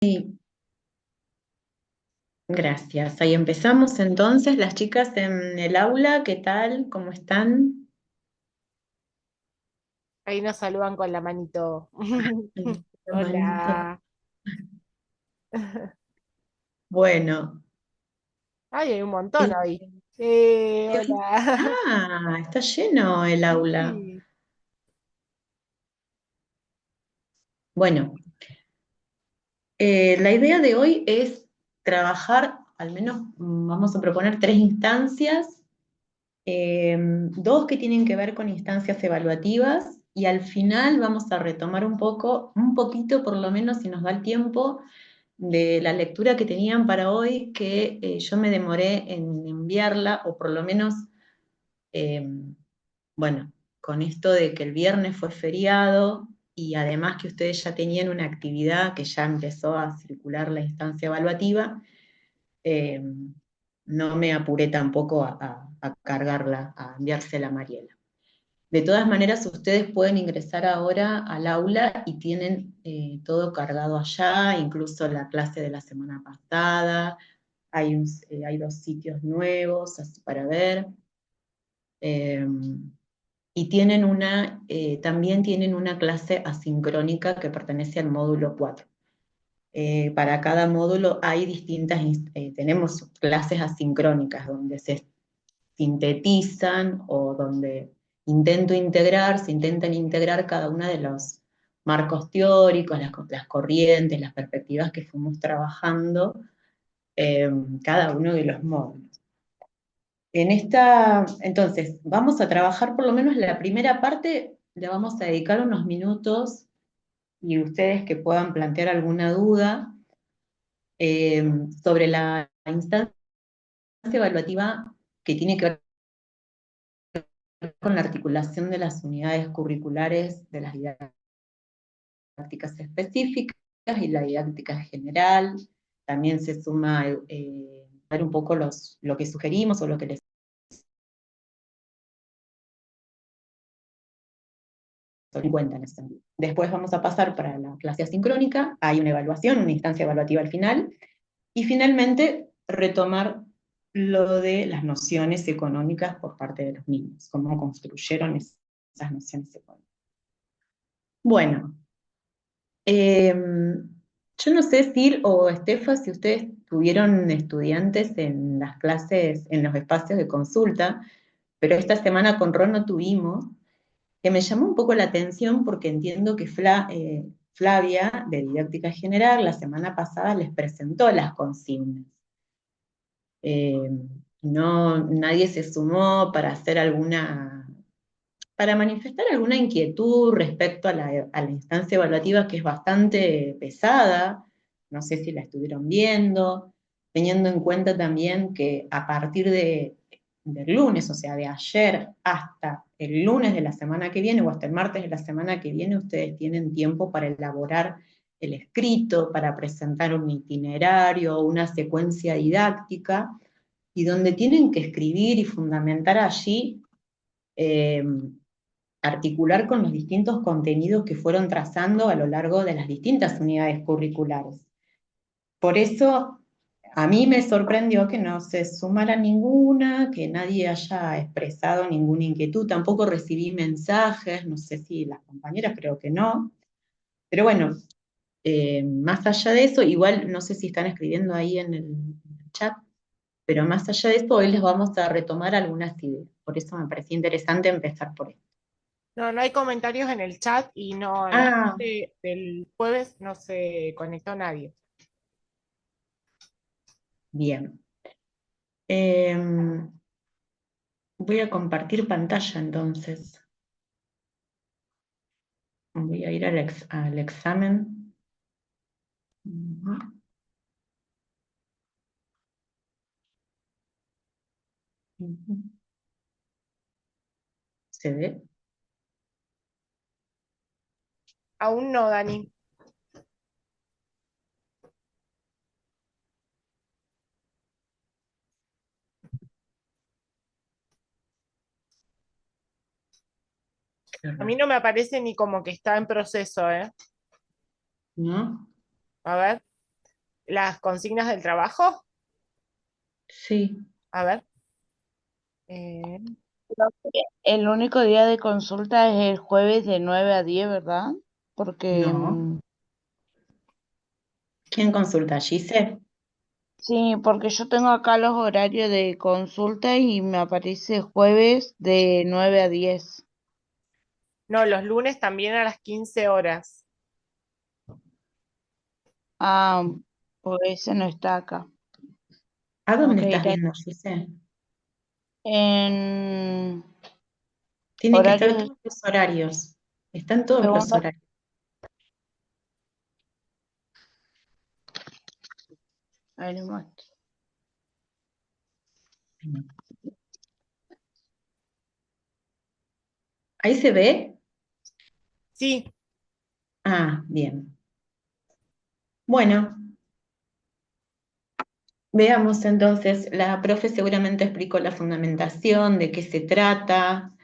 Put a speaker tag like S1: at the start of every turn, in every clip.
S1: Sí, gracias. Ahí empezamos entonces. Las chicas en el aula, ¿qué tal? ¿Cómo están?
S2: Ahí nos saludan con la manito.
S1: La manito.
S2: Hola.
S1: Bueno,
S2: Ay, hay un montón
S1: eh,
S2: hoy. Hola.
S1: está lleno el aula.
S2: Sí.
S1: Bueno, la idea de hoy es trabajar, al menos vamos a proponer tres instancias, dos que tienen que ver con instancias evaluativas y al final vamos a retomar un poquito por lo menos si nos da el tiempo de la lectura que tenían para hoy, que yo me demoré en enviarla, o por lo menos, eh, bueno, con esto de que el viernes fue feriado y además que ustedes ya tenían una actividad que ya empezó a circular la instancia evaluativa, eh, no me apuré tampoco a cargarla, a enviársela a Mariela. De todas maneras, ustedes pueden ingresar ahora al aula y tienen todo cargado allá, incluso la clase de la semana pasada. Hay dos sitios nuevos así para ver. eh, y también tienen una clase asincrónica que pertenece al módulo 4. Para cada módulo hay tenemos clases asincrónicas donde se sintetizan o donde se intentan integrar cada uno de los marcos teóricos, las corrientes, las perspectivas que fuimos trabajando cada uno de los módulos. Entonces, vamos a trabajar por lo menos la primera parte, le vamos a dedicar unos minutos y ustedes que puedan plantear alguna duda sobre la instancia evaluativa que tiene que ver con la articulación de las unidades curriculares de las didácticas específicas y la didáctica general. También se suma ver un poco lo que sugerimos o lo que les en cuenta en ese sentido. Después vamos a pasar para la clase asincrónica, hay una evaluación, una instancia evaluativa al final, y finalmente retomar lo de las nociones económicas por parte de los niños, cómo construyeron esas nociones económicas. Bueno, yo no sé, Sil o Estefa, si ustedes tuvieron estudiantes en las clases, en los espacios de consulta, pero esta semana con Ron no tuvimos, que me llamó un poco la atención porque entiendo que Flavia, de Didáctica General, la semana pasada les presentó las consignas. Eh, no, nadie se sumó para manifestar alguna inquietud respecto a la instancia evaluativa que es bastante pesada. No sé si la estuvieron viendo, teniendo en cuenta también que a partir del lunes, o sea, de ayer hasta el lunes de la semana que viene o hasta el martes de la semana que viene, ustedes tienen tiempo para elaborar el escrito, para presentar un itinerario, una secuencia didáctica, y donde tienen que escribir y fundamentar allí, eh, articular con los distintos contenidos que fueron trazando a lo largo de las distintas unidades curriculares. Por eso a mí me sorprendió que no se sumara ninguna, que nadie haya expresado ninguna inquietud, tampoco recibí mensajes, no sé si las compañeras, creo que no, pero bueno, más allá de eso, igual no sé si están escribiendo ahí en el chat, pero más allá de eso, hoy les vamos a retomar algunas ideas, por eso me parecía interesante empezar por esto.
S2: No, no hay comentarios en el chat y no, en la
S1: Ah,
S2: parte del jueves no se conectó nadie.
S1: bien. Voy a compartir pantalla entonces. Voy a ir al examen. Ujú. Ujú. ¿Se ve?
S2: Aún no, Dani.
S1: Qué
S2: A mí
S1: raro.
S2: no me aparece ni como que está en proceso, ¿eh?
S1: ¿No?
S2: A ver. las consignas del trabajo.
S1: Sí,
S2: A ver. eh,
S3: Creo que el único día de consulta es el jueves de 9 a 10, ¿verdad? Porque
S1: no. ¿Quién consulta? ¿Gise?
S3: sí, porque yo tengo acá los horarios de consulta y me aparece jueves de 9 a 10.
S2: no, los lunes también a las 15 horas.
S3: Ah, pues ese no está acá.
S1: ¿A
S3: Tengo
S1: dónde
S3: que
S1: estás
S3: ir
S1: viendo, Gise?
S3: en
S1: Tienen que estar
S3: horarios de
S1: todos los horarios. Están todos los
S3: segundo.
S1: horarios.
S3: Ahí les muestro.
S1: ¿Ahí se ve?
S2: Sí,
S1: Ah, bien. Bueno, veamos entonces. La profe seguramente explicó la fundamentación, de qué se trata,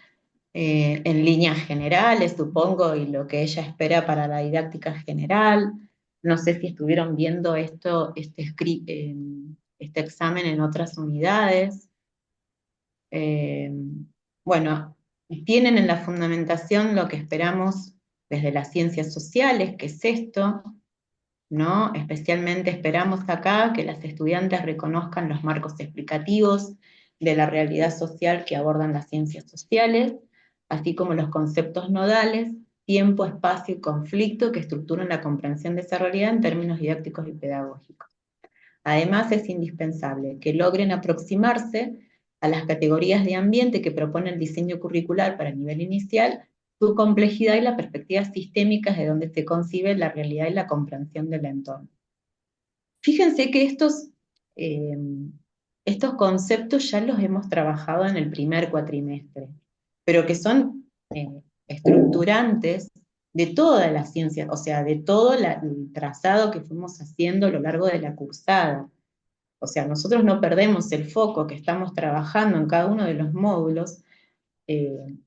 S1: en líneas generales, supongo, y lo que ella espera para la didáctica general. No sé si estuvieron viendo este examen en otras unidades. Eh, bueno, tienen en la fundamentación lo que esperamos desde las ciencias sociales, que es esto, ¿no? Especialmente esperamos acá que las estudiantes reconozcan los marcos explicativos de la realidad social que abordan las ciencias sociales, así como los conceptos nodales, tiempo, espacio y conflicto que estructuran la comprensión de esa realidad en términos didácticos y pedagógicos. Además, es indispensable que logren aproximarse a las categorías de ambiente que propone el diseño curricular para el nivel inicial, su complejidad y las perspectivas sistémicas de donde se concibe la realidad y la comprensión del entorno. Fíjense que eh, estos conceptos ya los hemos trabajado en el primer cuatrimestre, pero que son estructurantes de toda la ciencia, o sea, de todo el trazado que fuimos haciendo a lo largo de la cursada. O sea, nosotros no perdemos el foco que estamos trabajando en cada uno de los módulos, eh,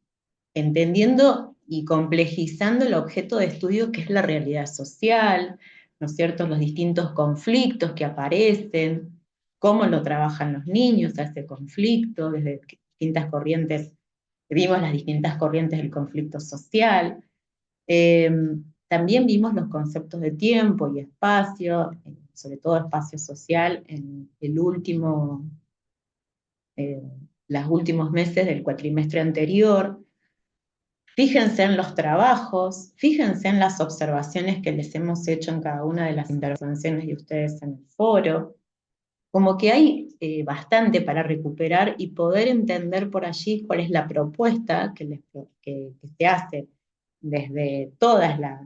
S1: entendiendo y complejizando el objeto de estudio que es la realidad social, ¿no es cierto? Los distintos conflictos que aparecen, cómo lo trabajan los niños a ese conflicto, desde distintas corrientes, vimos las distintas corrientes del conflicto social. Eh, También vimos los conceptos de tiempo y espacio, sobre todo espacio social, en el eh, los últimos meses del cuatrimestre anterior. Fíjense en los trabajos, fíjense en las observaciones que les hemos hecho en cada una de las intervenciones de ustedes en el foro. Como que hay bastante para recuperar y poder entender por allí cuál es la propuesta que se hace desde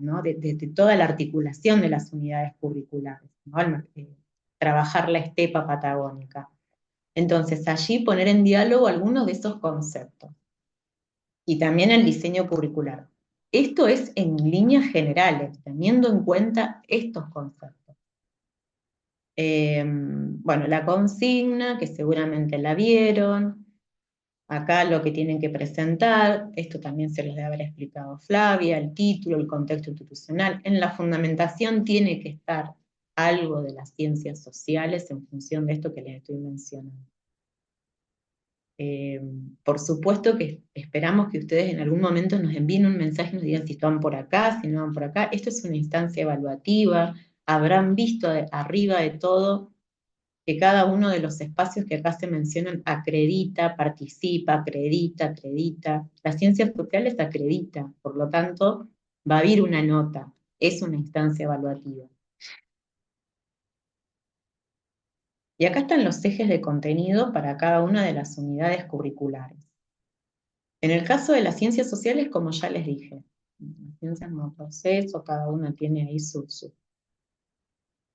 S1: ¿no? Desde toda la articulación de las unidades curriculares, ¿no? Trabajar la estepa patagónica. Entonces, allí poner en diálogo algunos de esos conceptos y también el diseño curricular. Esto es en líneas generales, teniendo en cuenta estos conceptos. Bueno, la consigna, que seguramente la vieron, acá lo que tienen que presentar, esto también se les debe haber explicado Flavia, el título, el contexto institucional. En la fundamentación tiene que estar algo de las ciencias sociales en función de esto que les estoy mencionando. Por supuesto que esperamos que ustedes en algún momento nos envíen un mensaje y nos digan si están por acá, si no van por acá. Esto es una instancia evaluativa, habrán visto arriba de todo que cada uno de los espacios que acá se mencionan acredita, participa, acredita, acredita. Las ciencias sociales acredita, por lo tanto, va a haber una nota, es una instancia evaluativa. Y acá están los ejes de contenido para cada una de las unidades curriculares. En el caso de las ciencias sociales, como ya les dije, las ciencias no proceso, cada una tiene ahí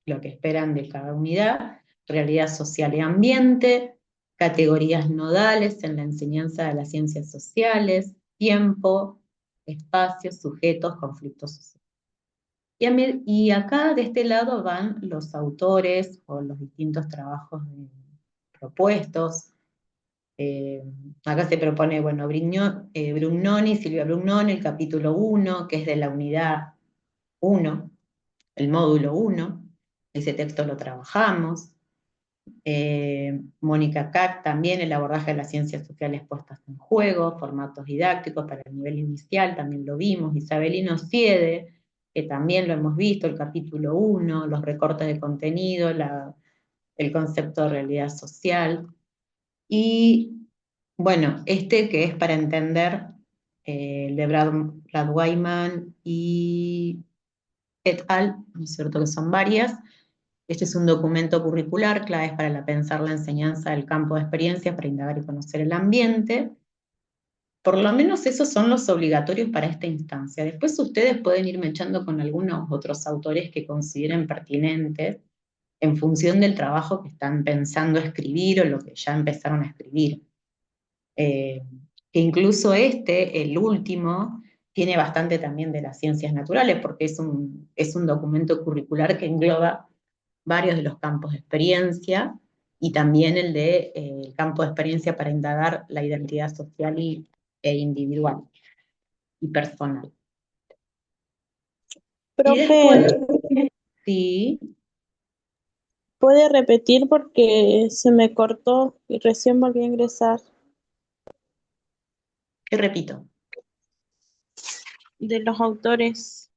S1: lo que esperan de cada unidad, realidad social y ambiente, categorías nodales en la enseñanza de las ciencias sociales, tiempo, espacio, sujetos, conflictos sociales. Y acá de este lado van los autores o los distintos trabajos propuestos. Acá se propone, bueno, Brugnoni, Silvia Brugnoni, el capítulo 1, que es de la unidad 1, el módulo 1. ese texto lo trabajamos. Mónica Cac también, el abordaje de las ciencias sociales puestas en juego, formatos didácticos para el nivel inicial, también lo vimos. Isabelino Siede, que también lo hemos visto, el capítulo 1, los recortes de contenido, el concepto de realidad social. Y bueno, este que es para entender, de Brad Wyman y et al, ¿no es cierto?, que son varias. Este es un documento curricular, claves para pensar la enseñanza del campo de experiencias para indagar y conocer el ambiente. Por lo menos esos son los obligatorios para esta instancia. Después ustedes pueden irme echando con algunos otros autores que consideren pertinentes en función del trabajo que están pensando escribir o lo que ya empezaron a escribir. Que incluso el último, tiene bastante también de las ciencias naturales, porque es un documento curricular que engloba varios de los campos de experiencia y también el campo de experiencia para indagar la identidad social e individual y personal. Y
S4: Profe,
S1: después, sí,
S4: ¿puede repetir porque se me cortó y recién volví a ingresar?
S1: que repito.
S4: De los autores.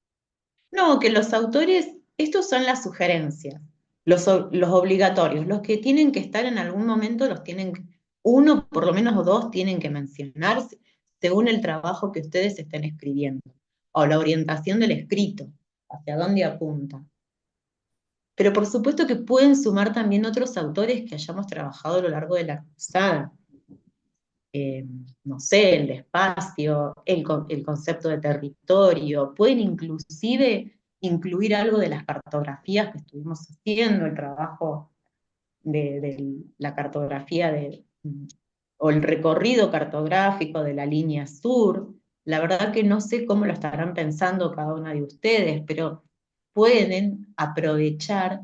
S1: No, que los autores, estos son las sugerencias, los obligatorios, los que tienen que estar en algún momento, uno, por lo menos dos, tienen que mencionarse según el trabajo que ustedes estén escribiendo, o la orientación del escrito, hacia dónde apunta. Pero por supuesto que pueden sumar también otros autores que hayamos trabajado a lo largo de la cruzada. No sé, el espacio, el concepto de territorio, pueden inclusive incluir algo de las cartografías que estuvimos haciendo, el trabajo de la cartografía o el recorrido cartográfico de la línea sur. La verdad que no sé cómo lo estarán pensando cada una de ustedes, pero pueden aprovechar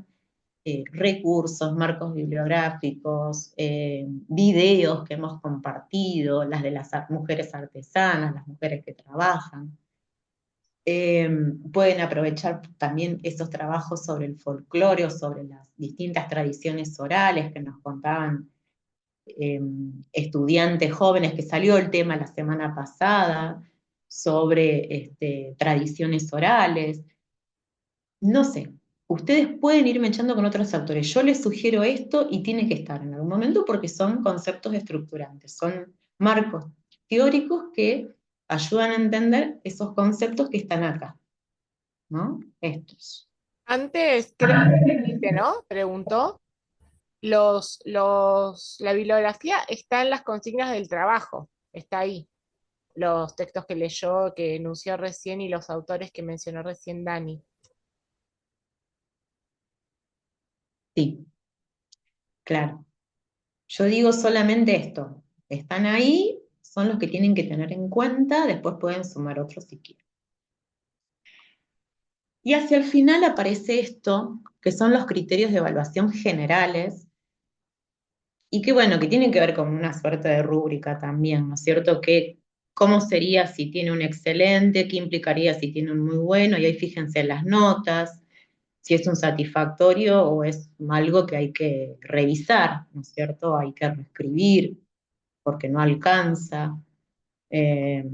S1: recursos, marcos bibliográficos, videos que hemos compartido, las de las mujeres artesanas, las mujeres que trabajan. Pueden aprovechar también esos trabajos sobre el folclore o sobre las distintas tradiciones orales que nos contaban estudiantes jóvenes, que salió el tema la semana pasada, sobre tradiciones orales. No sé, ustedes pueden irme echando con otros autores. Yo les sugiero esto y tiene que estar en algún momento porque son conceptos estructurantes, son marcos teóricos que ayudan a entender esos conceptos que están acá, ¿no? Estos.
S2: Antes, creo que ¿no? Preguntó. La bibliografía está en las consignas del trabajo, está ahí. Los textos que leyó, que enunció recién y los autores que mencionó recién Dani.
S1: Sí, claro. Yo digo solamente esto. Están ahí, son los que tienen que tener en cuenta, después pueden sumar otros si quieren. Y hacia el final aparece esto, que son los criterios de evaluación generales, y que bueno, que tienen que ver con una suerte de rúbrica también, ¿no es cierto? Que cómo sería si tiene un excelente, qué implicaría si tiene un muy bueno, y ahí fíjense en las notas, si es un satisfactorio o es algo que hay que revisar, ¿no es cierto? Hay que reescribir porque no alcanza. Eh,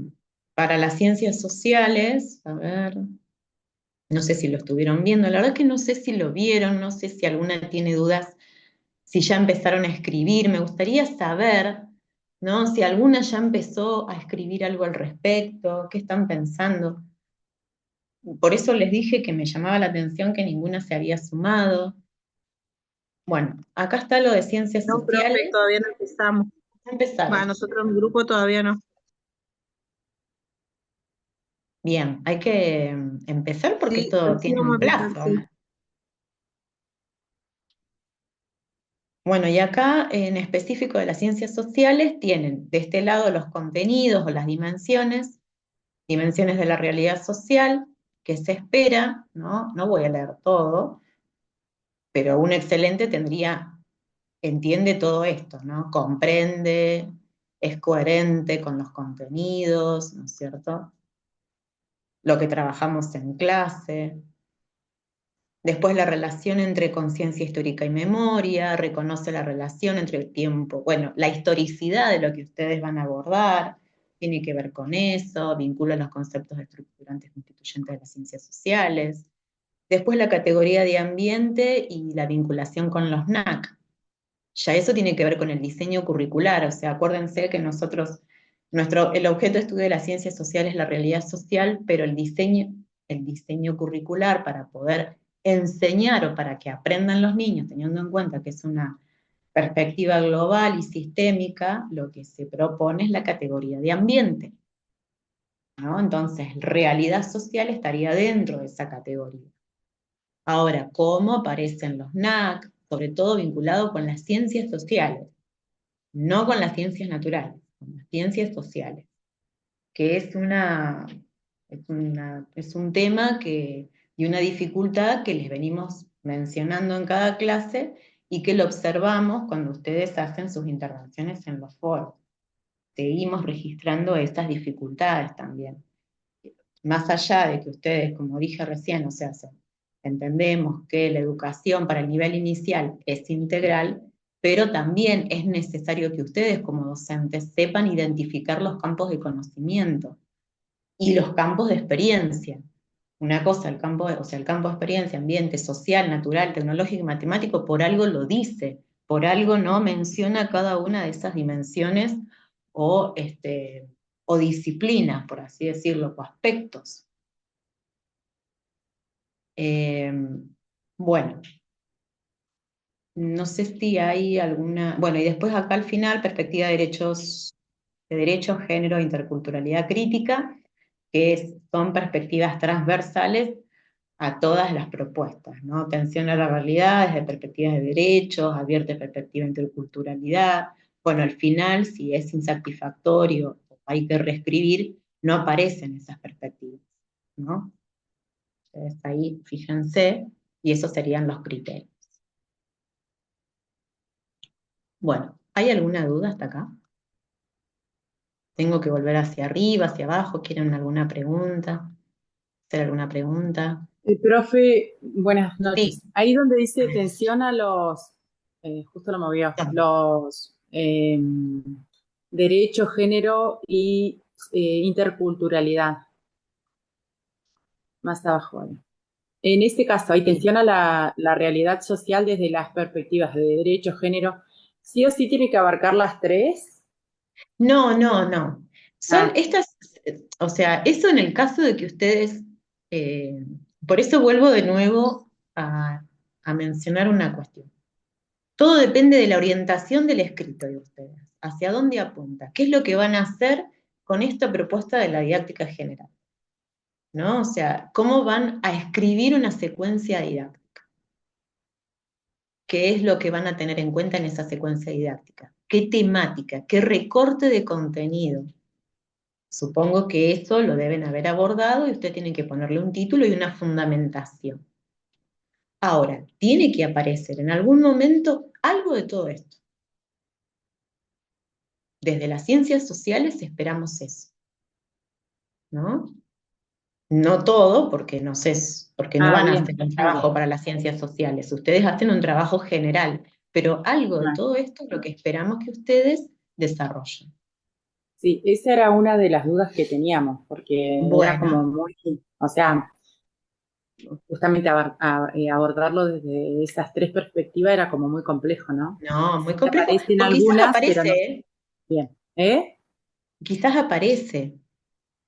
S1: para las ciencias sociales, a ver, no sé si lo estuvieron viendo, la verdad que no sé si lo vieron, no sé si alguna tiene dudas, si ya empezaron a escribir, me gustaría saber, ¿no? Si alguna ya empezó a escribir algo al respecto, qué están pensando. Por eso les dije que me llamaba la atención que ninguna se había sumado. Bueno, acá está lo de ciencias
S5: No, profe,
S1: sociales.
S5: todavía no empezamos.
S1: Ya empezaron.
S5: Nosotros en mi grupo todavía no.
S1: Bien, hay que empezar porque
S5: Sí,
S1: esto
S5: sí
S1: tiene
S5: vamos
S1: un
S5: a empezar,
S1: plazo.
S5: sí.
S1: Bueno, y acá en específico de las ciencias sociales tienen de este lado los contenidos o las dimensiones de la realidad social, que se espera, ¿no? No voy a leer todo, pero un excelente entiende todo esto, ¿no? Comprende, es coherente con los contenidos, ¿no es cierto? Lo que trabajamos en clase. Después la relación entre conciencia histórica y memoria, reconoce la relación entre el tiempo, bueno, la historicidad de lo que ustedes van a abordar, tiene que ver con eso, vincula los conceptos estructurantes constituyentes de las ciencias sociales. Después la categoría de ambiente y la vinculación con los NAC. Ya eso tiene que ver con el diseño curricular, o sea, acuérdense que nosotros, el objeto de estudio de las ciencias sociales es la realidad social, pero el diseño curricular para poder enseñar o para que aprendan los niños, teniendo en cuenta que es una perspectiva global y sistémica, lo que se propone es la categoría de ambiente, ¿no? Entonces, realidad social estaría dentro de esa categoría. Ahora, ¿cómo aparecen los NAC? Sobre todo vinculado con las ciencias sociales, no con las ciencias naturales, con las ciencias sociales, que es un tema y una dificultad que les venimos mencionando en cada clase y que lo observamos cuando ustedes hacen sus intervenciones en los foros. Seguimos registrando estas dificultades también. Más allá de que ustedes, como dije recién, o sea, entendemos que la educación para el nivel inicial es integral, pero también es necesario que ustedes como docentes sepan identificar los campos de conocimiento y los campos de experiencia. Una cosa, el campo de experiencia, ambiente, social, natural, tecnológico y matemático, por algo lo dice, por algo no menciona cada una de esas dimensiones o, o disciplinas, por así decirlo, o aspectos. Bueno, no sé si hay alguna. Bueno, y después acá al final, perspectiva de derechos, género, interculturalidad crítica, que son perspectivas transversales a todas las propuestas, ¿no? Atención a la realidad desde perspectivas de derechos, advierte perspectiva de interculturalidad. Bueno, al final, si es insatisfactorio o hay que reescribir, no aparecen esas perspectivas, ¿no? Entonces ahí, fíjense, y esos serían los criterios. Bueno, ¿hay alguna duda hasta acá? ¿Tengo que volver hacia arriba, hacia abajo? ¿Quieren alguna pregunta? ¿Hacer alguna pregunta?
S6: Profe, buenas noches.
S1: Sí.
S6: Ahí donde dice atención a los, justo lo movió, los derechos, género y interculturalidad. Más abajo. Ahí. En este caso, hay atención a la realidad social desde las perspectivas de derecho, género. ¿Sí o sí tiene que abarcar las tres?
S1: No, no, no. Son estas, o sea, eso en el caso de que ustedes, por eso vuelvo de nuevo a mencionar una cuestión. Todo depende de la orientación del escrito de ustedes, hacia dónde apunta, qué es lo que van a hacer con esta propuesta de la didáctica general, ¿no? O sea, cómo van a escribir una secuencia didáctica, qué es lo que van a tener en cuenta en esa secuencia didáctica, qué temática, qué recorte de contenido. Supongo que eso lo deben haber abordado y usted tiene que ponerle un título y una fundamentación. Ahora, tiene que aparecer en algún momento algo de todo esto. Desde las ciencias sociales esperamos eso, ¿no? No todo, porque no sé, porque no van a hacer un trabajo para las ciencias sociales. Ustedes hacen un trabajo general, pero algo de todo esto es lo que esperamos que ustedes desarrollen.
S6: Sí, esa era una de las dudas que teníamos, porque era como muy, o sea, justamente abordarlo desde esas tres perspectivas era como muy complejo, ¿no?
S1: No, muy complejo.
S6: Aparecen
S1: O
S6: algunas,
S1: quizás aparece,
S6: pero no. Bien.
S1: Quizás aparece.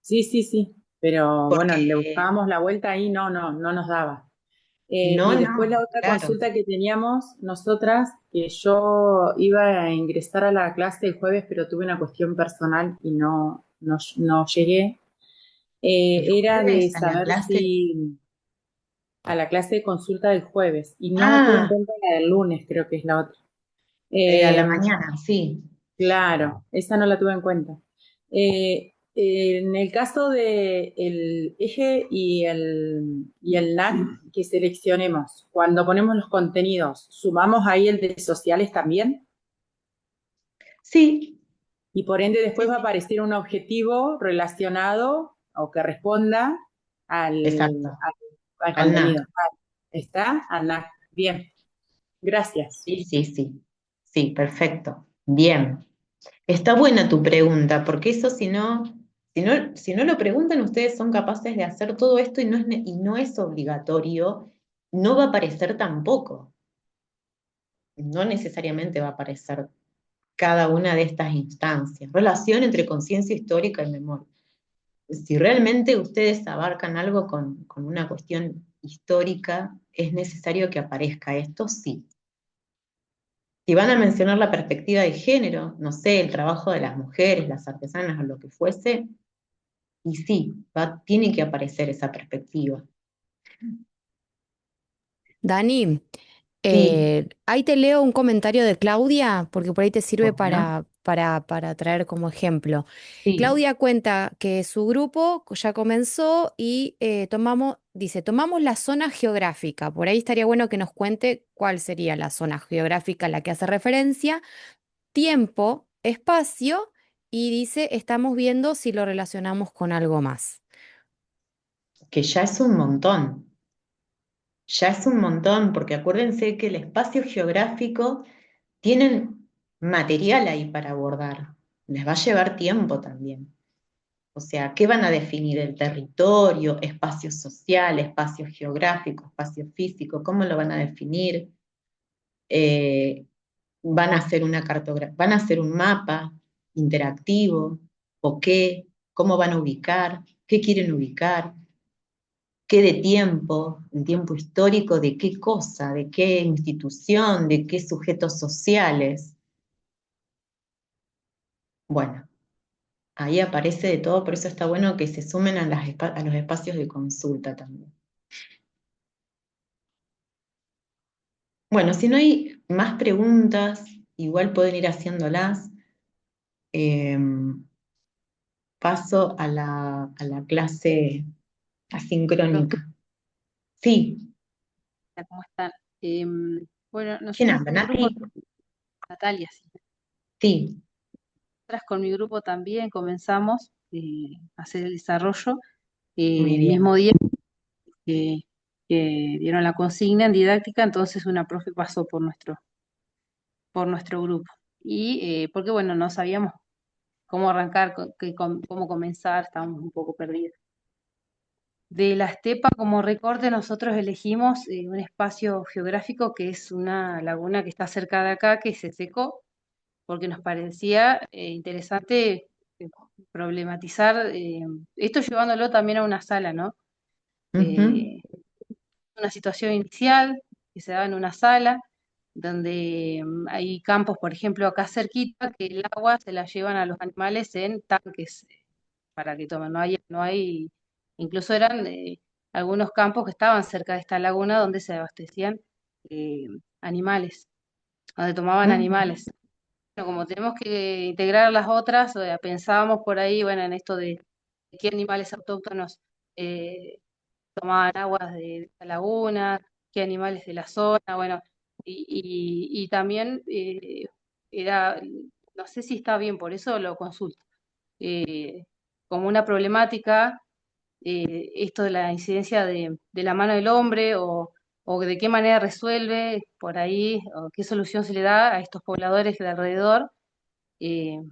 S6: Sí, pero
S1: Porque,
S6: bueno, le buscábamos la vuelta ahí, no nos daba.
S1: No,
S6: y después la otra consulta que teníamos nosotras, que yo iba a ingresar a la clase el jueves, pero tuve una cuestión personal y no llegué. Era de saber si a la clase de consulta del jueves, y no tuve en cuenta la del lunes, creo que es la otra.
S1: A la mañana, sí.
S6: Claro, esa no la tuve en cuenta. En el caso de el eje y el NAC que seleccionemos, cuando ponemos los contenidos, ¿sumamos ahí el de sociales también?
S1: Sí.
S6: Y por ende después va a aparecer un objetivo relacionado o que responda al contenido.
S1: NAC.
S6: ¿Está, Ana? Bien, gracias.
S1: Sí, sí, sí. Sí, perfecto. Bien. Está buena tu pregunta, porque eso si no lo preguntan, ustedes son capaces de hacer todo esto y no es obligatorio, no va a aparecer tampoco. No necesariamente va a aparecer cada una de estas instancias. Relación entre conciencia histórica y memoria. Si realmente ustedes abarcan algo con una cuestión histórica, ¿es necesario que aparezca esto? Sí. Si van a mencionar la perspectiva de género, no sé, el trabajo de las mujeres, las artesanas o lo que fuese, y sí, tiene que aparecer esa perspectiva.
S7: Dani,
S1: Sí,
S7: ahí te leo un comentario de Claudia, porque por ahí te sirve
S1: bueno,
S7: para traer como ejemplo.
S1: sí,
S7: Claudia cuenta que su grupo ya comenzó y dice, tomamos la zona geográfica. Por ahí estaría bueno que nos cuente cuál sería la zona geográfica a la que hace referencia, tiempo, espacio, y dice, estamos viendo si lo relacionamos con algo más.
S1: que ya es un montón, porque acuérdense que el espacio geográfico tienen material ahí para abordar, les va a llevar tiempo también. O sea, ¿qué van a definir? El territorio, espacio social, espacio geográfico, espacio físico, ¿cómo lo van a definir? Eh, van a hacer un mapa interactivo, o qué, cómo van a ubicar, qué quieren ubicar, qué de tiempo, el tiempo histórico, de qué cosa, de qué institución, de qué sujetos sociales. Bueno, ahí aparece de todo, por eso está bueno que se sumen a los espacios de consulta también. Bueno, si no hay más preguntas, igual pueden ir haciéndolas. Eh, Paso a la clase
S8: Profe,
S1: asincrónica. Sí,
S8: ¿cómo están? Bueno,
S1: ¿quién
S8: nosotros
S1: habla?
S8: con mi grupo,
S1: Nati.
S8: Natalia, sí,
S1: Sí,
S8: nosotras con mi grupo también comenzamos a hacer el desarrollo
S1: muy
S8: el mismo
S1: bien.
S8: día que, que dieron la consigna en didáctica, entonces una profe pasó por nuestro grupo. Y porque bueno, no sabíamos cómo arrancar, cómo comenzar, estábamos un poco perdidos. De la estepa como recorte nosotros elegimos un espacio geográfico que es una laguna que está cerca de acá, que se secó, porque nos parecía interesante problematizar esto llevándolo también a una sala, ¿no?
S1: Ujú,
S8: Eh, una situación inicial que se da en una sala donde hay campos, por ejemplo, acá cerquita, que el agua se la llevan a los animales en tanques para que tomen. No hay, incluso eran algunos campos que estaban cerca de esta laguna donde se abastecían eh, animales, donde tomaban
S1: ujú,
S8: animales. Bueno, como tenemos que integrar las otras, pensábamos por ahí, bueno, en esto de qué animales autóctonos eh, tomaban aguas de esta laguna, qué animales de la zona, bueno, y también era, no sé si está bien, por eso lo consulto, eh, como una problemática esto de la incidencia de la mano del hombre o de qué manera resuelve por ahí, o qué solución se le da a estos pobladores de alrededor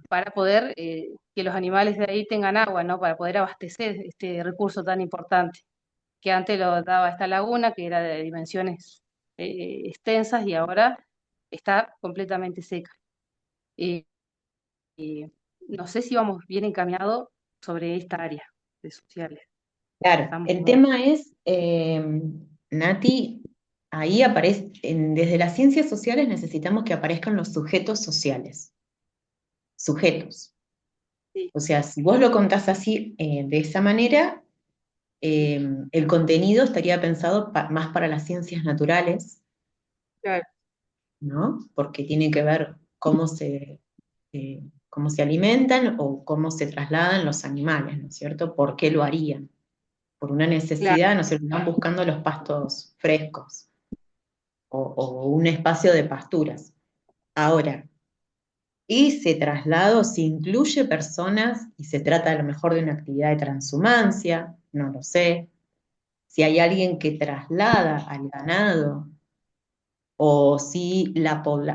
S8: para poder que los animales de ahí tengan agua, ¿no? Para poder abastecer este recurso tan importante, que antes lo daba esta laguna, que era de dimensiones extensas y ahora está completamente seca. Eh, eh, no sé si vamos bien encaminados sobre esta área de sociales.
S1: claro,
S8: Estamos
S1: el
S8: como,
S1: tema es, Nati, ahí aparece, desde las ciencias sociales necesitamos que aparezcan los sujetos sociales, sujetos.
S8: sí,
S1: O sea, si vos lo contás así, de esa manera, el contenido estaría pensado más para las ciencias naturales,
S8: claro,
S1: ¿no? Porque tiene que ver cómo se alimentan o cómo se trasladan los animales, ¿no es cierto? ¿Por qué lo harían? Por una
S8: claro,
S1: necesidad, no sé, van buscando los pastos frescos o un espacio de pasturas. Ahora, ese traslado si incluye personas y se trata a lo mejor de una actividad de transhumancia, no lo sé. si hay alguien que traslada al ganado, o si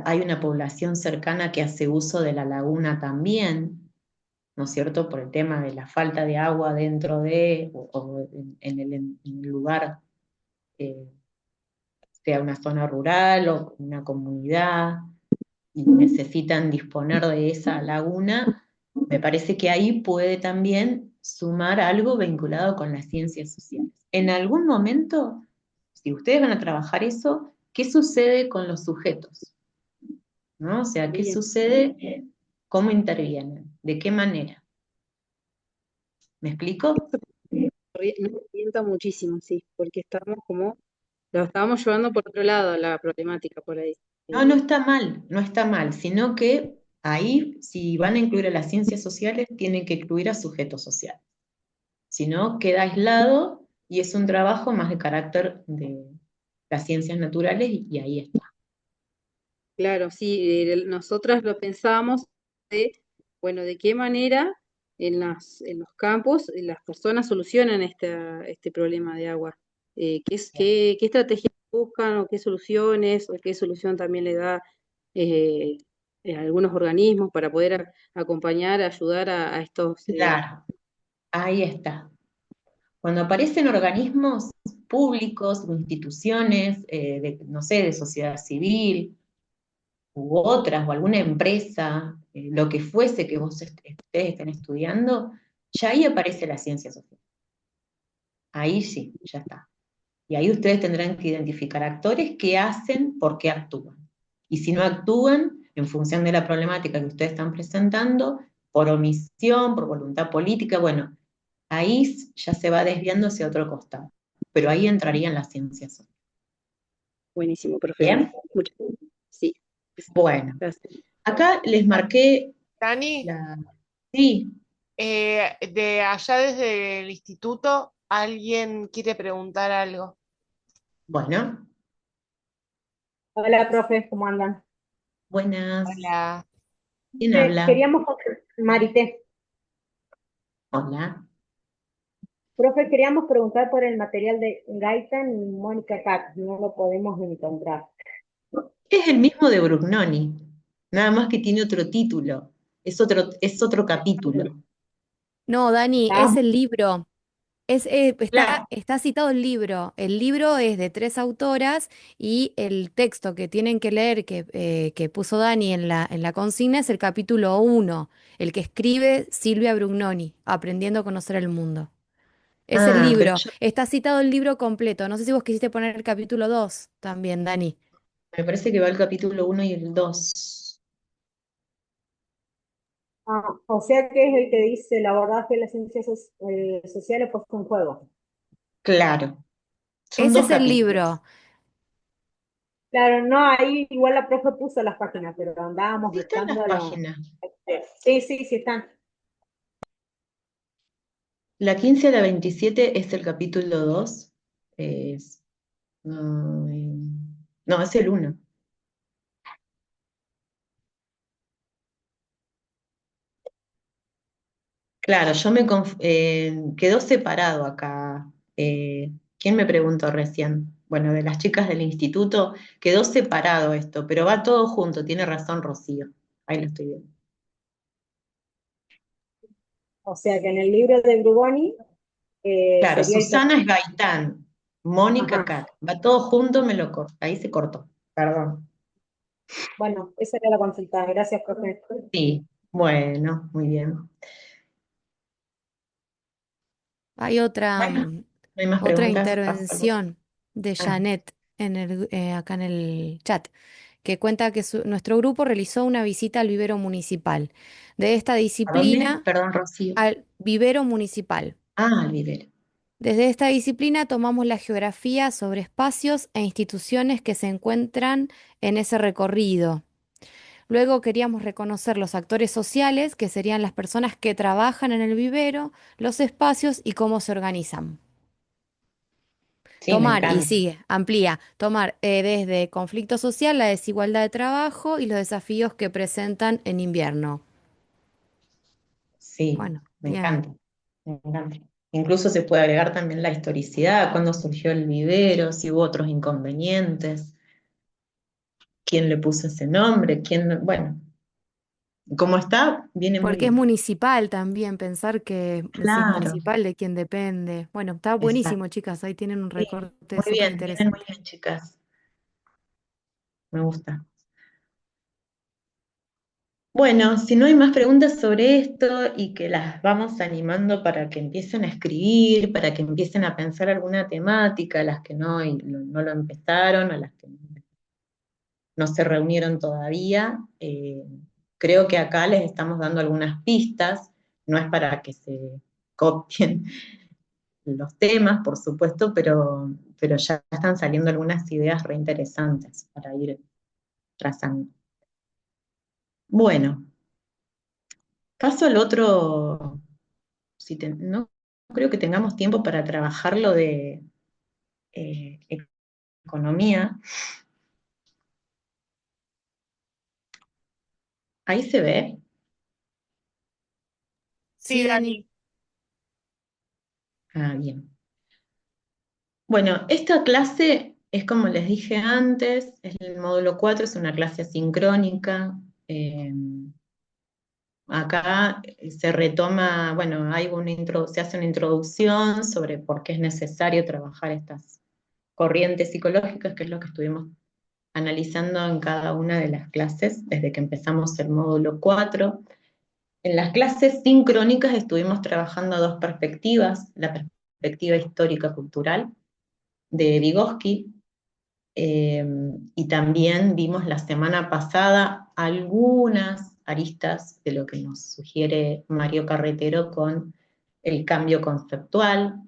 S1: hay una población cercana que hace uso de la laguna también, ¿no es cierto? Por el tema de la falta de agua dentro de, o en el lugar, eh, sea una zona rural o una comunidad, y necesitan disponer de esa laguna, me parece que ahí puede también sumar algo vinculado con las ciencias sociales. En algún momento, si ustedes van a trabajar eso, ¿qué sucede con los sujetos? ¿No? O sea, ¿qué
S8: Bien.
S1: sucede? ¿Cómo intervienen? ¿De qué manera? ¿Me explico?
S8: Nos orienta muchísimo, sí, porque lo estábamos llevando por otro lado la problemática por ahí.
S1: No, no está mal, no está mal, sino que ahí, si van a incluir a las ciencias sociales, tienen que incluir a sujetos sociales. Si no, queda aislado y es un trabajo más de carácter de las ciencias naturales y ahí está.
S8: Claro, sí, nosotras lo pensábamos bueno, de qué manera en los campos las personas solucionan este problema de agua. ¿Qué estrategias buscan o qué soluciones o qué solución también le da eh, a algunos organismos para poder acompañar, ayudar a estos...
S1: Claro, ahí está. Cuando aparecen organismos públicos o instituciones, no sé, de sociedad civil, u otras, o alguna empresa, lo que fuese que ustedes estén estudiando, ya ahí aparece la ciencia social. Ahí sí, ya está. Y ahí ustedes tendrán que identificar actores que hacen, por qué actúan. Y si no actúan, en función de la problemática que ustedes están presentando, por omisión, por voluntad política, bueno, ahí ya se va desviando hacia otro costado. Pero ahí entrarían las ciencias sociales.
S8: Buenísimo, profe.
S1: ¿Bien?
S8: Muchas gracias. Sí,
S1: Bueno,
S8: gracias.
S1: acá les marqué
S2: Dani,
S1: la... Sí,
S2: de allá desde el instituto, ¿alguien quiere preguntar algo?
S1: bueno,
S9: Hola, profe, ¿cómo andan?
S1: buenas.
S2: Hola.
S1: ¿Quién habla?
S9: Marité,
S1: Hola.
S9: profe, queríamos preguntar por el material de Gaitan y Mónica Cat, no lo podemos encontrar.
S1: Es el mismo de Brugnoni, nada más que tiene otro título, es otro capítulo.
S7: No, Dani, es
S9: ¿Está?
S7: el libro.
S1: Claro.
S7: Está citado el libro. El libro es de tres autoras y el texto que tienen que leer que puso Dani en la consigna es el capítulo uno, el que escribe Silvia Brugnoni, Aprendiendo a conocer el mundo. Es el
S1: Ah, pero
S7: libro. Está citado el libro completo. No sé si vos quisiste poner el capítulo 2 también, Dani.
S1: me parece que va el capítulo uno y el 2.
S9: Ah, o sea que es el que dice el abordaje de las ciencias sociales puesto en juego.
S1: Claro, son
S7: Ese
S1: dos
S7: es el
S1: capítulos.
S7: libro.
S9: Claro, no, ahí igual la profe puso las páginas, pero andábamos
S1: Sí, están las
S9: buscándolo.
S1: páginas.
S9: Sí, sí, sí están.
S1: La 15 a la 27 es el capítulo 2. Es, no, es el uno. Claro, quedó separado acá. ¿Quién me preguntó recién? Bueno, de las chicas del instituto, quedó separado esto, pero va todo junto, tiene razón Rocío. Ahí lo estoy viendo.
S9: O sea que en el libro de Brugoni
S1: Claro,
S9: sería el
S1: Susana es Gaitán, Mónica
S9: Ajá.
S1: Cat, va todo junto, ahí se cortó, perdón.
S9: Bueno, esa era la consulta. Gracias, profe.
S1: Sí, bueno, muy bien.
S7: Hay otra,
S1: Bueno, no hay más
S7: otra
S1: preguntas, paso al voto.
S7: intervención de
S1: Ah,
S7: Janet acá en el chat, que cuenta que nuestro grupo realizó una visita al vivero municipal. De esta
S1: ¿a dónde?
S7: disciplina,
S1: Perdón, Rocío.
S7: al vivero municipal.
S1: Ah, Olvidera.
S7: Desde esta disciplina tomamos la geografía sobre espacios e instituciones que se encuentran en ese recorrido. Luego queríamos reconocer los actores sociales, que serían las personas que trabajan en el vivero, los espacios y cómo se organizan.
S1: Sí, me
S7: Tomar, y
S1: encanta.
S7: sigue, amplía, tomar desde conflicto social, la desigualdad de trabajo y los desafíos que presentan en invierno.
S1: Sí,
S7: Bueno,
S1: me
S7: bien.
S1: encanta. Me encanta. Incluso se puede agregar también la historicidad, cuándo surgió el vivero, si hubo otros inconvenientes, quién le puso ese nombre, bueno, como está, viene muy
S7: Porque es
S1: bien.
S7: municipal también, pensar que si es
S1: Claro,
S7: municipal, de quién depende. Bueno, está buenísimo,
S1: exacto.
S7: chicas. Ahí tienen un
S1: Sí,
S7: recorte
S1: muy
S7: súper
S1: bien, vienen muy
S7: interesante.
S1: bien, chicas. Me gusta. Bueno, si no hay más preguntas sobre esto y que las vamos animando para que empiecen a escribir, para que empiecen a pensar alguna temática, las que no lo empezaron, a las que no se reunieron todavía, creo que acá les estamos dando algunas pistas, no es para que se copien los temas, por supuesto, pero ya están saliendo algunas ideas reinteresantes para ir trazando. Bueno, paso al otro, no creo que tengamos tiempo para trabajar lo de eh, economía. Ahí se ve.
S2: Sí,
S7: Sí, Dani.
S2: Dani.
S1: Ah, bien. Bueno, esta clase es como les dije antes, es el módulo 4, es una clase asincrónica. eh, Acá se retoma, bueno, se hace una introducción sobre por qué es necesario trabajar estas corrientes psicológicas, que es lo que estuvimos analizando en cada una de las clases desde que empezamos el módulo 4. En las clases sincrónicas estuvimos trabajando dos perspectivas, la perspectiva histórica cultural de Vygotsky, y también vimos la semana pasada algunas aristas de lo que nos sugiere Mario Carretero con el cambio conceptual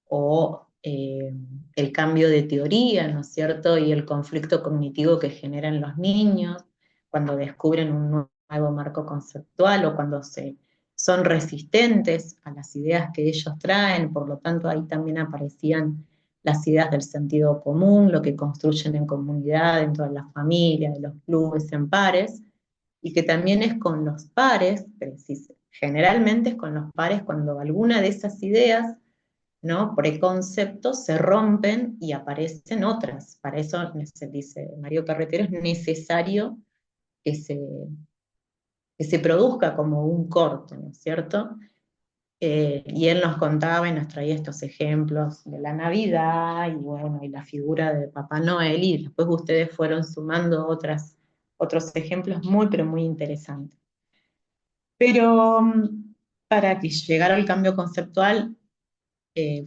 S1: o el cambio de teoría, ¿no es cierto? Y el conflicto cognitivo que generan los niños cuando descubren un nuevo marco conceptual o cuando son resistentes a las ideas que ellos traen, por lo tanto ahí también aparecían las ideas del sentido común, lo que construyen en comunidad, dentro de la familia, de los clubes, en pares, y que también es con los pares, generalmente es con los pares cuando alguna de esas ideas, ¿no? Preconceptos se rompen y aparecen otras. Para eso, dice Mario Carretero, es necesario que se produzca como un corte, ¿no es cierto? Y él nos contaba y nos traía estos ejemplos de la Navidad y bueno, y la figura de Papá Noel, y después ustedes fueron sumando otros ejemplos muy, pero muy interesantes. Pero para que llegara al cambio conceptual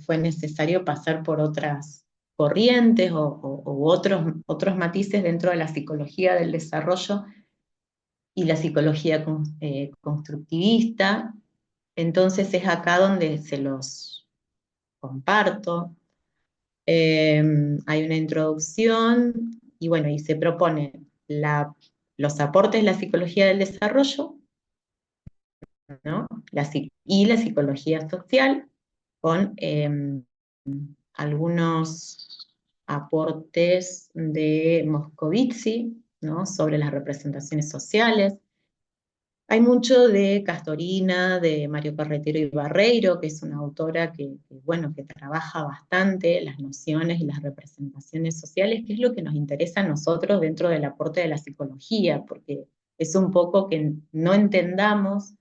S1: fue necesario pasar por otras corrientes o otros matices dentro de la psicología del desarrollo y la psicología constructivista. Entonces es acá donde se los comparto. Hay una introducción y bueno, y se propone los aportes de la psicología del desarrollo, ¿no? Y la psicología social con algunos aportes de Moscovici, ¿no? Sobre las representaciones sociales. Hay mucho de Castorina, de Mario Carretero y Barreiro, que es una autora bueno, que trabaja bastante las nociones y las representaciones sociales, que es lo que nos interesa a nosotros dentro del aporte de la psicología, porque es un poco que no entendamos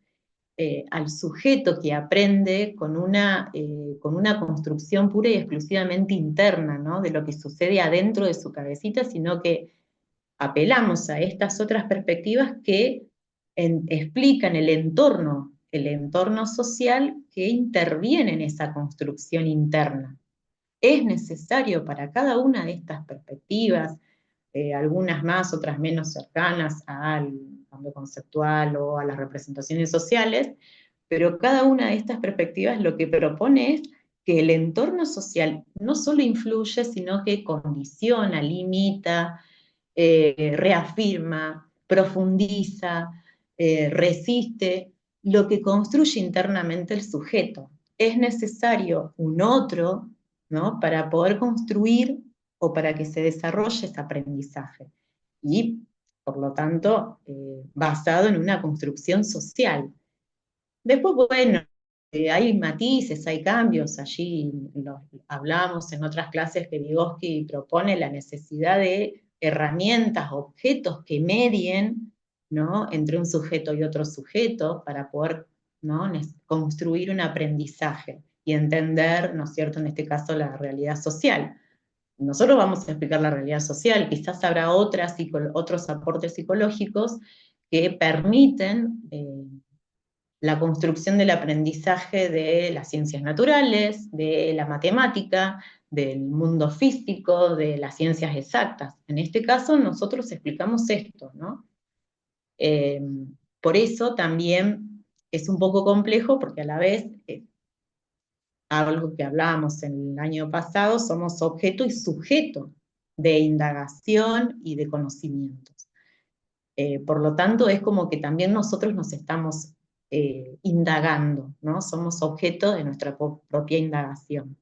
S1: al sujeto que aprende con una construcción pura y exclusivamente interna, ¿no? De lo que sucede adentro de su cabecita, sino que apelamos a estas otras perspectivas que explican el entorno social que interviene en esa construcción interna. Es necesario para cada una de estas perspectivas, algunas más, otras menos cercanas al cambio conceptual o a las representaciones sociales, pero cada una de estas perspectivas lo que propone es que el entorno social no solo influye, sino que condiciona, limita, reafirma, profundiza, resiste lo que construye internamente el sujeto. Es necesario un otro, ¿no? Para poder construir o para que se desarrolle ese aprendizaje. Y, por lo tanto, basado en una construcción social. Después, bueno, hay matices, hay cambios, allí hablamos en otras clases que Vygotsky propone la necesidad de herramientas, objetos que medien, ¿no?, entre un sujeto y otro sujeto para poder, ¿no?, construir un aprendizaje y entender, ¿no es cierto?, en este caso la realidad social. Nosotros vamos a explicar la realidad social, quizás habrá otros aportes psicológicos que permiten la construcción del aprendizaje de las ciencias naturales, de la matemática, del mundo físico, de las ciencias exactas. En este caso nosotros explicamos esto, ¿no? Por eso también es un poco complejo, porque a la vez, algo que hablábamos en el año pasado, somos objeto y sujeto de indagación y de conocimientos. Por lo tanto, es como que también nosotros nos estamos indagando, ¿no? Somos objeto de nuestra propia indagación.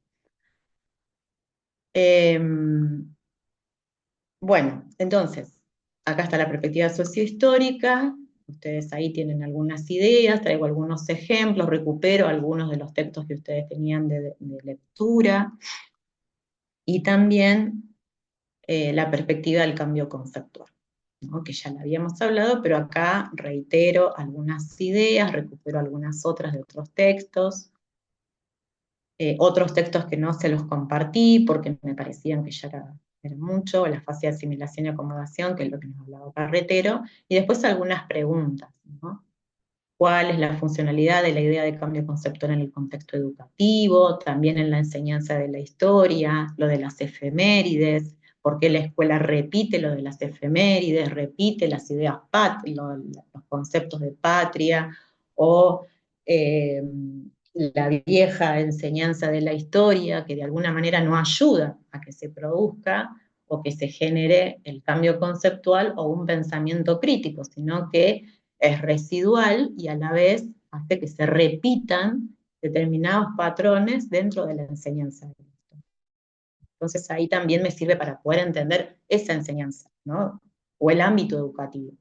S1: Bueno, entonces, acá está la perspectiva sociohistórica, ustedes ahí tienen algunas ideas, traigo algunos ejemplos, recupero algunos de los textos que ustedes tenían de lectura, y también la perspectiva del cambio conceptual, ¿no?, que ya la habíamos hablado, pero acá reitero algunas ideas, recupero algunas otras de otros textos que no se los compartí porque me parecían que ya era mucho, la fase de asimilación y acomodación, que es lo que nos hablaba Carretero, y después algunas preguntas, ¿no? ¿Cuál es la funcionalidad de la idea de cambio conceptual en el contexto educativo? También en la enseñanza de la historia, lo de las efemérides, por qué la escuela repite lo de las efemérides, repite las ideas los conceptos de patria, o la vieja enseñanza de la historia, que de alguna manera no ayuda a que se produzca o que se genere el cambio conceptual o un pensamiento crítico, sino que es residual y a la vez hace que se repitan determinados patrones dentro de la enseñanza. Entonces ahí también me sirve para poder entender esa enseñanza, ¿no?, o el ámbito educativo.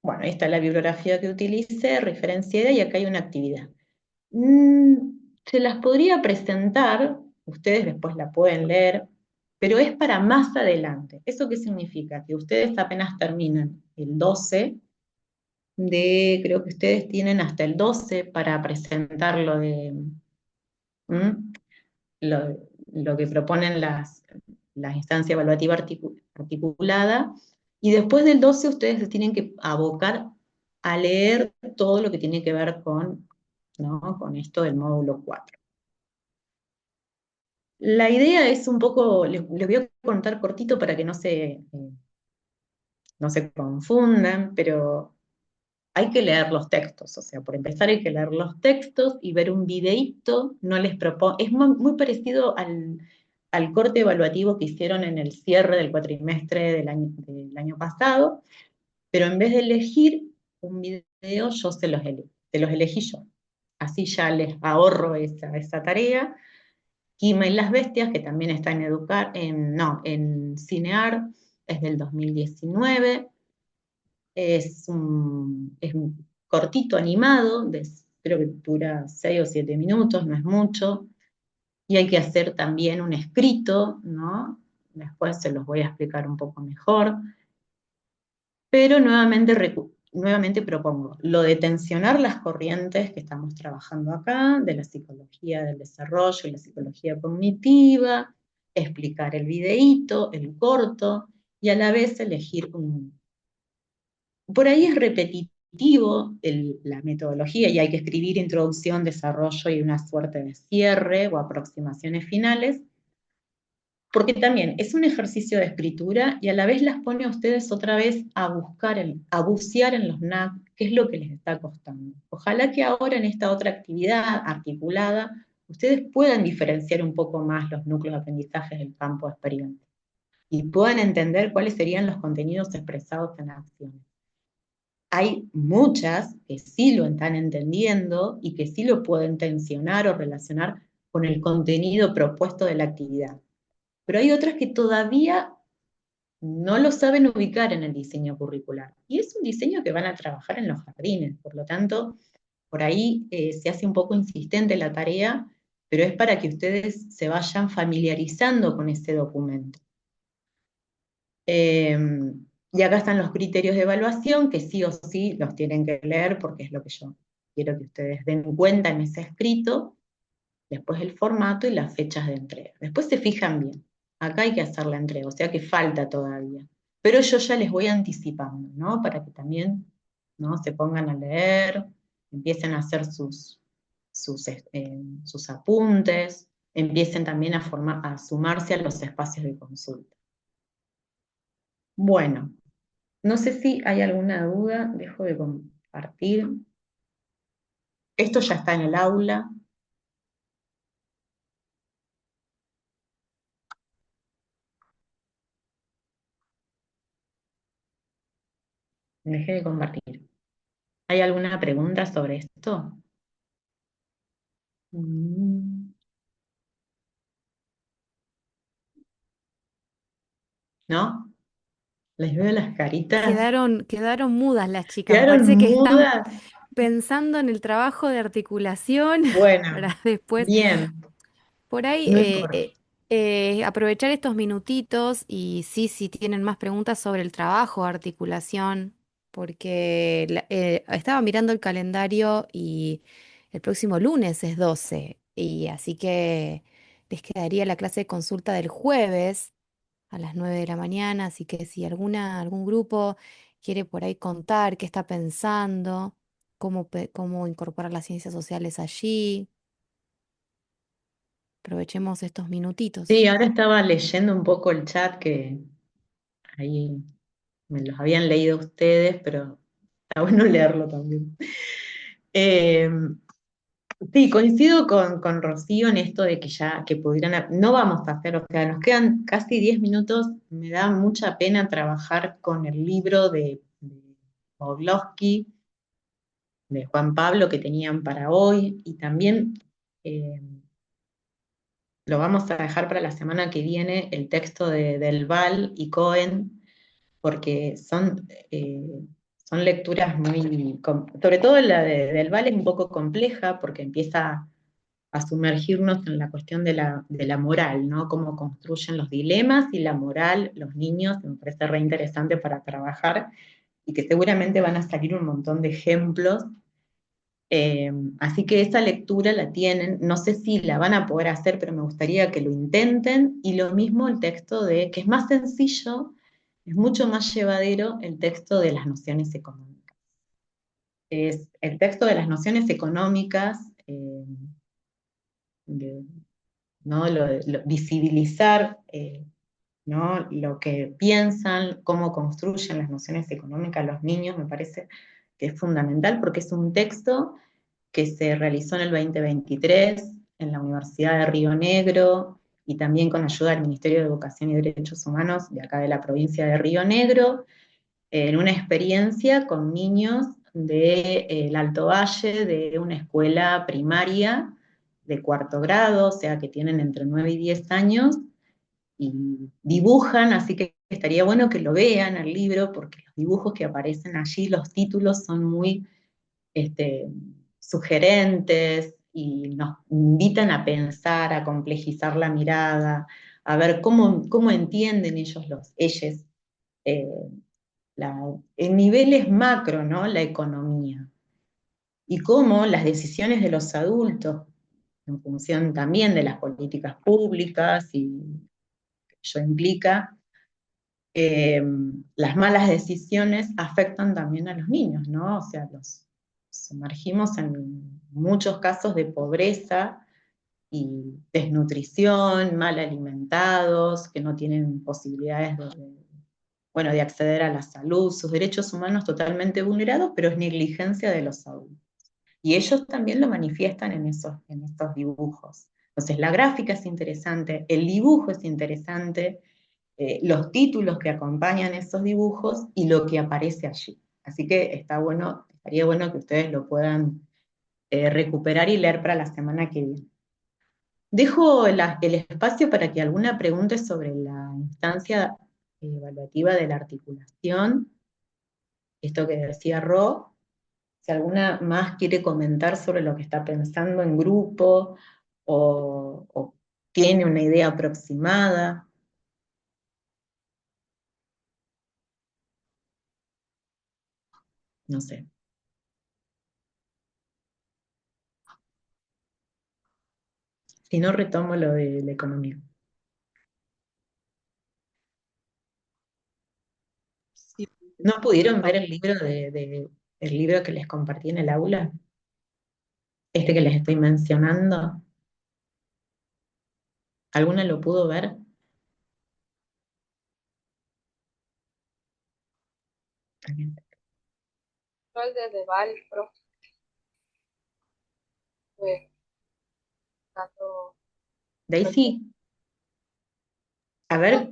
S1: Bueno, esta es la bibliografía que utilicé, referenciada, y acá hay una actividad. Se las podría presentar, ustedes después la pueden leer, pero es para más adelante. ¿Eso qué significa? Que ustedes apenas terminan el 12, creo que ustedes tienen hasta el 12 para presentar lo que proponen las instancias evaluativas articuladas, y después del 12 ustedes se tienen que abocar a leer todo lo que tiene que ver con, ¿no?, con esto del módulo 4. La idea es un poco, les voy a contar cortito para que no se confundan, pero hay que leer los textos, o sea, por empezar hay que leer los textos y ver un videíto, no les propongo, es muy parecido al corte evaluativo que hicieron en el cierre del cuatrimestre del año pasado, pero en vez de elegir un video, yo se los elegí yo. Así ya les ahorro esa tarea. Kima y las bestias, que también está en Cinear, es del 2019. Es un cortito animado, creo que dura 6 o 7 minutos, no es mucho, y hay que hacer también un escrito, ¿no? Después se los voy a explicar un poco mejor, pero nuevamente propongo lo de tensionar las corrientes que estamos trabajando acá, de la psicología del desarrollo y la psicología cognitiva, explicar el videíto, el corto, y a la vez elegir por ahí es repetitivo la metodología y hay que escribir introducción, desarrollo y una suerte de cierre o aproximaciones finales, porque también es un ejercicio de escritura y a la vez las pone a ustedes otra vez a bucear en los NAC, qué es lo que les está costando. Ojalá que ahora en esta otra actividad articulada ustedes puedan diferenciar un poco más los núcleos de aprendizaje del campo experiente y puedan entender cuáles serían los contenidos expresados en acciones. Hay muchas que sí lo están entendiendo y que sí lo pueden tensionar o relacionar con el contenido propuesto de la actividad. Pero hay otras que todavía no lo saben ubicar en el diseño curricular. Y es un diseño que van a trabajar en los jardines, por lo tanto, por ahí se hace un poco insistente la tarea, pero es para que ustedes se vayan familiarizando con ese documento. Y acá están los criterios de evaluación, que sí o sí los tienen que leer, porque es lo que yo quiero que ustedes den cuenta en ese escrito, después el formato y las fechas de entrega. Después se fijan bien, acá hay que hacer la entrega, o sea que falta todavía. Pero yo ya les voy anticipando, ¿no? Para que también, ¿no?, se pongan a leer, empiecen a hacer sus apuntes, empiecen también a sumarse a los espacios de consulta. Bueno, no sé si hay alguna duda, dejo de compartir. Esto ya está en el aula. Dejé de compartir. ¿Hay alguna pregunta sobre esto? Mm, ¿No? Les veo las caritas.
S7: Quedaron mudas las chicas. Me
S1: ¿Quedaron
S7: parece que están
S1: mudas?
S7: pensando en el trabajo de articulación
S1: Bueno,
S7: para después.
S1: bien,
S7: Por ahí
S1: no importa.
S7: aprovechar estos minutitos y sí, si tienen más preguntas sobre el trabajo de articulación, porque estaba mirando el calendario y el próximo lunes es 12 y así que les quedaría la clase de consulta del jueves a las 9 de la mañana, así que si algún grupo quiere por ahí contar qué está pensando, cómo incorporar las ciencias sociales allí, aprovechemos estos minutitos.
S1: Sí, ahora estaba leyendo un poco el chat que ahí me los habían leído ustedes, pero está bueno leerlo también. Eh, sí, coincido con Rocío en esto de que ya que pudieran, no vamos a hacer, o sea, nos quedan casi 10 minutos, me da mucha pena trabajar con el libro de Pavlovsky, de Juan Pablo que tenían para hoy, y también eh, lo vamos a dejar para la semana que viene, el texto Del Val y Cohen, porque son lecturas muy, sobre todo la Del Val es un poco compleja, porque empieza a sumergirnos en la cuestión de la moral, ¿no? Cómo construyen los dilemas y la moral los niños, me parece re interesante para trabajar, y que seguramente van a salir un montón de ejemplos. Así que esa lectura la tienen, no sé si la van a poder hacer, pero me gustaría que lo intenten, y lo mismo el texto que es más sencillo, es mucho más llevadero el texto de las nociones económicas. Es el texto de las nociones económicas, ¿no? Visibilizar, ¿no?, lo que piensan, cómo construyen las nociones económicas los niños, me parece que es fundamental, porque es un texto que se realizó en el 2023 en la Universidad de Río Negro y también con ayuda del Ministerio de Educación y Derechos Humanos de acá de la provincia de Río Negro, en una experiencia con niños del Alto Valle, de una escuela primaria de cuarto grado, o sea que tienen entre 9 y 10 años, y dibujan, así que estaría bueno que lo vean el libro, porque los dibujos que aparecen allí, los títulos son muy sugerentes y nos invitan a pensar, a complejizar la mirada, a ver cómo entienden ellos, eh, en niveles macro, ¿no?, la economía, y cómo las decisiones de los adultos, en función también de las políticas públicas y ello implica, las malas decisiones afectan también a los niños, ¿no? O sea, los sumergimos en muchos casos de pobreza y desnutrición, mal alimentados, que no tienen posibilidades de acceder a la salud, sus derechos humanos totalmente vulnerados, pero es negligencia de los adultos. Y ellos también lo manifiestan en estos dibujos. Entonces, la gráfica es interesante, el dibujo es interesante, los títulos que acompañan esos dibujos y lo que aparece allí. Así que estaría bueno que ustedes lo puedan recuperar y leer para la semana que viene. Dejo el espacio para que alguna pregunte sobre la instancia evaluativa de la articulación, esto que decía Ro, si alguna más quiere comentar sobre lo que está pensando en grupo o tiene una idea aproximada. No sé. Si no, retomo lo de la economía.
S5: Sí,
S1: ¿No pudieron ver el libro el libro que les compartí en el aula? Este que les estoy mencionando. ¿Alguna lo pudo ver?
S10: Soy desde Val, profe, pues, tanto
S1: Daisy, a ver,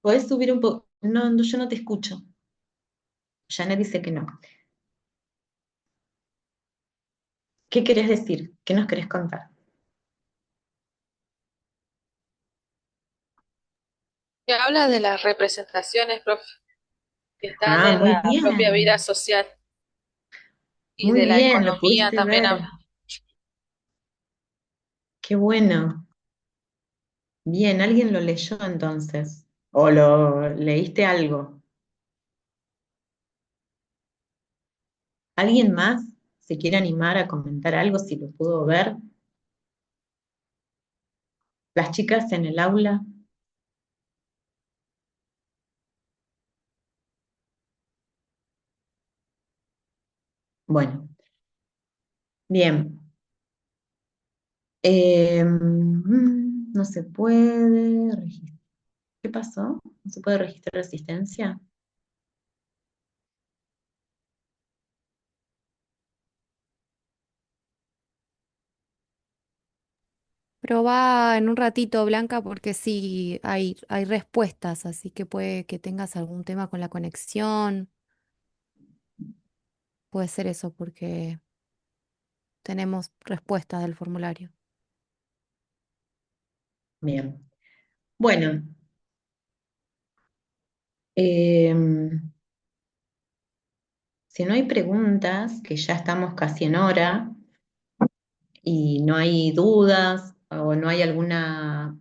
S1: ¿podés subir un poco? No, no, yo no te escucho. Janet dice que no. ¿Qué querés decir? ¿Qué nos querés contar?
S10: que habla de las representaciones, profe, que están
S1: Ah,
S10: en
S1: muy
S10: la propia vida
S1: bien,
S10: social y
S1: muy
S10: de la
S1: bien, lo
S10: economía
S1: pudiste
S10: también
S1: ver.
S10: habla.
S1: Qué bueno. Bien, ¿alguien lo leyó entonces? ¿O lo leíste algo? ¿Alguien más se quiere animar a comentar algo si lo pudo ver? ¿Las chicas en el aula? Bueno, bien. No se puede registrar. ¿Qué pasó? ¿No se puede registrar asistencia?
S7: Probá en un ratito, Blanca, porque sí hay respuestas, así que puede que tengas algún tema con la conexión. Puede ser eso, porque tenemos respuestas del formulario.
S1: Bien. Bueno, em, si no hay preguntas, que ya estamos casi en hora, y no hay dudas o no hay alguna,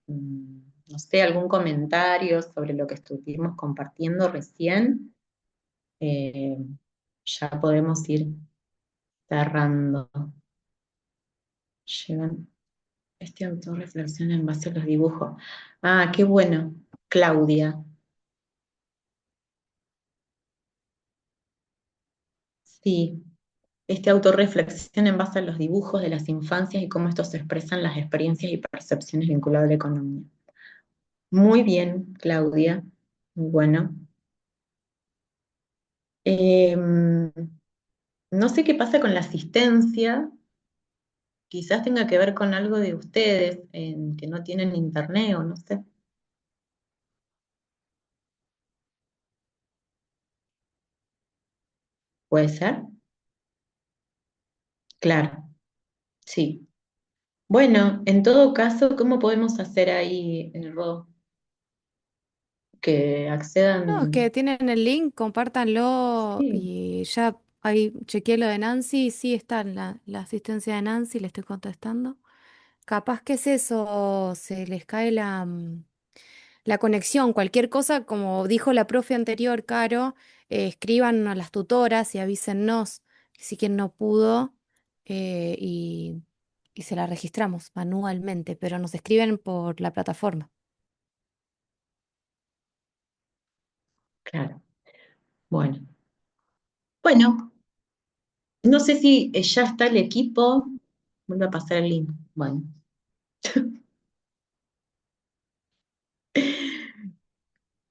S1: no sé, algún comentario sobre lo que estuvimos compartiendo recién, eh, ya podemos ir cerrando. Llegan, este autor reflexiona en base a los dibujos. Ah, qué bueno, Claudia. Sí, este autor reflexiona en base a los dibujos de las infancias y cómo estos expresan las experiencias y percepciones vinculadas a la economía. Muy bien, Claudia. Muy bueno. No sé qué pasa con la asistencia, quizás tenga que ver con algo de ustedes, en que no tienen internet o no sé. ¿Puede ser? Claro, sí. Bueno, en todo caso, ¿cómo podemos hacer ahí, Ro? Que
S7: No,
S1: accedan.
S7: que tienen el link, compártanlo
S1: Sí,
S7: y ya ahí chequeé lo de Nancy, sí está en la asistencia de Nancy, le estoy contestando. Capaz que es eso, se les cae la conexión, cualquier cosa, como dijo la profe anterior, Caro, escriban a las tutoras y avísennos si quien no pudo eh, y, y se la registramos manualmente, pero nos escriben por la plataforma.
S1: claro. Bueno. Bueno, no sé si ya está el equipo. Vuelvo a pasar el link. Bueno.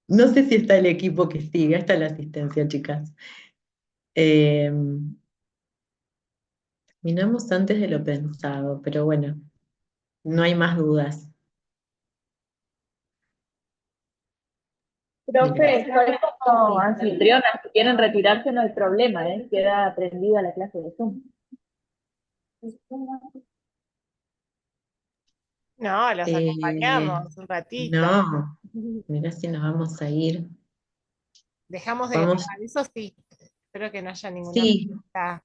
S1: No sé si está el equipo que sigue, está la asistencia, chicas. Eh, Terminamos antes de lo pensado, pero bueno, no hay más dudas. Miren,
S11: Profe, soy como
S1: sí.
S11: anfitriona, si quieren retirarse no hay problema, ¿eh? Queda prendida la clase de Zoom.
S2: No, los
S1: Eh,
S2: acompañamos un ratito.
S1: no, Mirá si nos vamos a ir.
S2: Dejamos de
S1: Vamos,
S2: grabar, eso sí. Espero que no haya ninguna
S1: sí,
S2: pregunta.